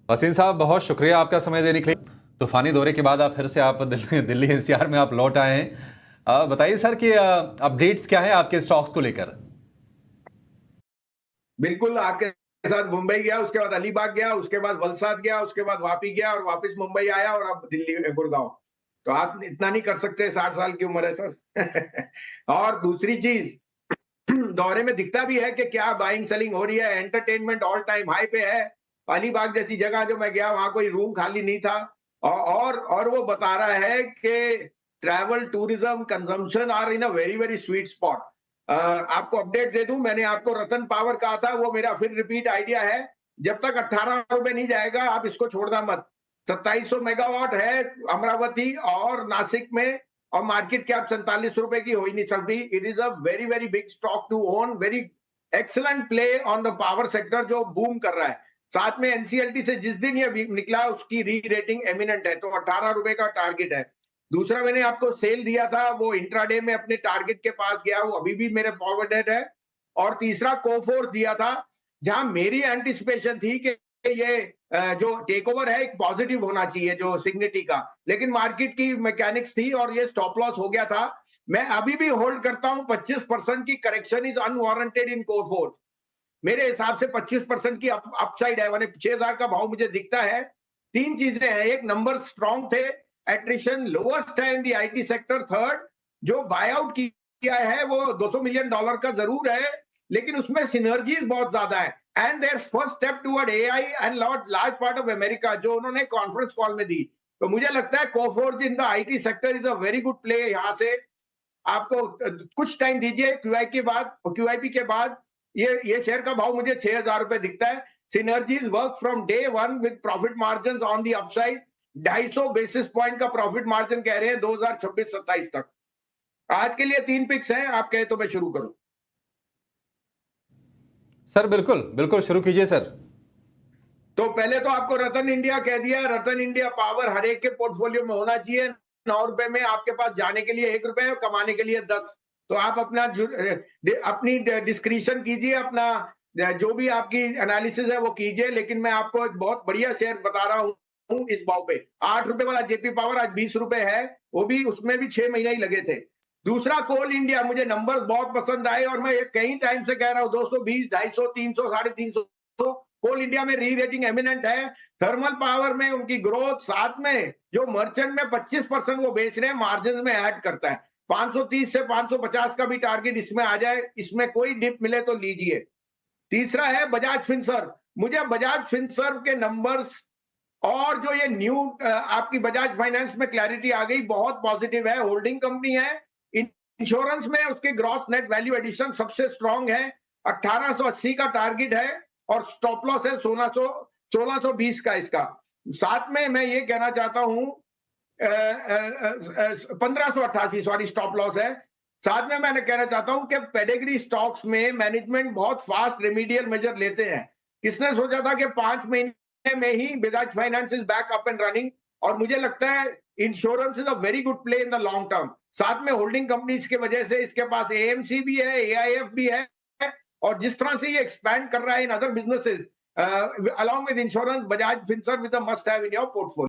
वसीम साहब, बहुत शुक्रिया आपका समय देने के लिए। तूफानी दौरे के बाद आप फिर से आप दिल्ली एनसीआर में आप लौट आए हैं। बताइए सर कि अपडेट्स क्या है आपके स्टॉक्स को लेकर। बिल्कुल आपके साथ मुंबई गया, उसके बाद अलीबाग गया, उसके बाद वलसाड गया, उसके बाद वापी गया और वापस मुंबई आया और अब दिल्ली गुड़गांव। तो आप इतना नहीं कर सकते, 60 साल की उम्र है सर। और दूसरी चीज, दौरे में दिखता भी है कि क्या बाइंग सेलिंग हो रही है। एंटरटेनमेंट ऑल टाइम हाई पे है। अलीबाग जैसी जगह जो मैं गया वहां कोई रूम खाली नहीं था। और वो बता रहा है कि travel tourism consumption are in a very very sweet spot. आपको अपडेट दे दूं, मैंने आपको रतन पावर कहा था, वो मेरा फिर रिपीट आइडिया है। जब तक 18 रुपए नहीं जाएगा आप इसको छोड़ना मत। 2700 मेगावाट है अमरावती और नासिक में, और मार्केट कैप 47 रुपए की हो ही नहीं सकती। It is a very very big stock to own, very excellent play on the power sector जो बूम कर रहा है। साथ में एनसीएलटी से जिस दिन ये निकला उसकी री रेटिंग एमिनेंट है, तो 18 रुपए का टारगेट है। दूसरा मैंने आपको सेल दिया था, वो इंट्राडे में अपने टारगेट के पास गया, वो अभी भी मेरे फॉरवर्डेड है। और तीसरा कोफोर्स दिया था, जहां मेरी एंटिसिपेशन थी कि ये जो टेक ओवर है एक पॉजिटिव होना चाहिए जो सिग्निटी का, लेकिन मार्केट की मैकेनिक्स थी और ये स्टॉप लॉस हो गया था। मैं अभी भी होल्ड करता हूं। 25% की करेक्शन इज अनवारंटेड इन कोफोर्स। मेरे हिसाब से 25% की अपसाइड है, माने 6000 का भाव मुझे दिखता है। तीन चीजें हैं, एक नंबर स्ट्रॉन्ग थे, एट्रिशन लोवेस्ट है इन दी आईटी सेक्टर। थर्ड, जो बाय आउट किया है वो $200 मिलियन का जरूर है, लेकिन उसमें सिनर्जीज बहुत ज्यादा है। And their first step toward AI and large part of America, जो उन्होंने कॉन्फ्रेंस कॉल में दी। तो मुझे लगता है Coforge in the IT sector is a very good play. यहां से आपको कुछ टाइम दीजिए, क्यूआईपी के बाद ये शेयर का भाव मुझे 6000 रुपए दिखता है। Synergies work from day one with profit margin on the upside. 250 basis point का प्रॉफिट मार्जिन कह रहे हैं 2026-27 तक। आज के लिए 3 पिक्स हैं, आप कहे तो मैं शुरू करूं। सर बिल्कुल बिल्कुल, शुरू कीजिए सर। तो पहले तो आपको रतन इंडिया कह दिया। रतन इंडिया पावर हर एक के पोर्टफोलियो में होना चाहिए। 9 रुपए में आपके पास जाने के लिए 1 रुपए और कमाने के लिए 10। तो आप अपनी डिस्क्रिशन कीजिए, अपना जो भी आपकी एनालिसिस है वो कीजिए। लेकिन मैं आपको एक बहुत बढ़िया शेयर बता रहा हूँ इस भाव पे। 8 रुपए वाला जेपी पावर आज 20 रुपए है, वो भी उसमें भी 6 महीने ही लगे थे। दूसरा कोल इंडिया, मुझे नंबर्स बहुत पसंद आए और मैं कई टाइम से कह रहा हूँ 220, 250, 300, 350। कोल इंडिया में री रेटिंग एमिनेंट है। थर्मल पावर में उनकी ग्रोथ, साथ में जो मर्चेंट में 25% वो बेच रहे हैं, मार्जिन में ऐड करता है। 530 से 550 का भी टारगेट इसमें आ जाए, इसमें कोई डिप मिले तो लीजिए। तीसरा है बजाज फिनसर्व। मुझे बजाज फिनसर्व के नंबर्स और जो ये न्यू आपकी बजाज फाइनेंस में क्लैरिटी आ गई, बहुत पॉजिटिव है। होल्डिंग कंपनी है। इंश्योरेंस में उसके ग्रॉस नेट वैल्यू एडिशन सबसे स्ट्रांग है। 1880 का टारगेट है और स्टॉप लॉस है 1620 का इसका। साथ में मैं ये कहना चाहता हूं 1588, सॉरी, स्टॉप लॉस है। साथ में मैंने कहना चाहता हूं कि पेडिग्री स्टॉक्स में मैनेजमेंट बहुत फास्ट रेमीडियल मेजर लेते हैं। किसने सोचा था कि 5 महीने में ही Bajaj finance is back up and running. और मुझे लगता है insurance is a very good play in the long term. साथ में होल्डिंग कंपनीज की वजह से इसके पास एएमसी भी है, एआईएफ भी है। और जिस तरह से ये एक्सपैंड कर रहा है in other businesses along with insurance, Bajaj Finserv is a must have in your portfolio.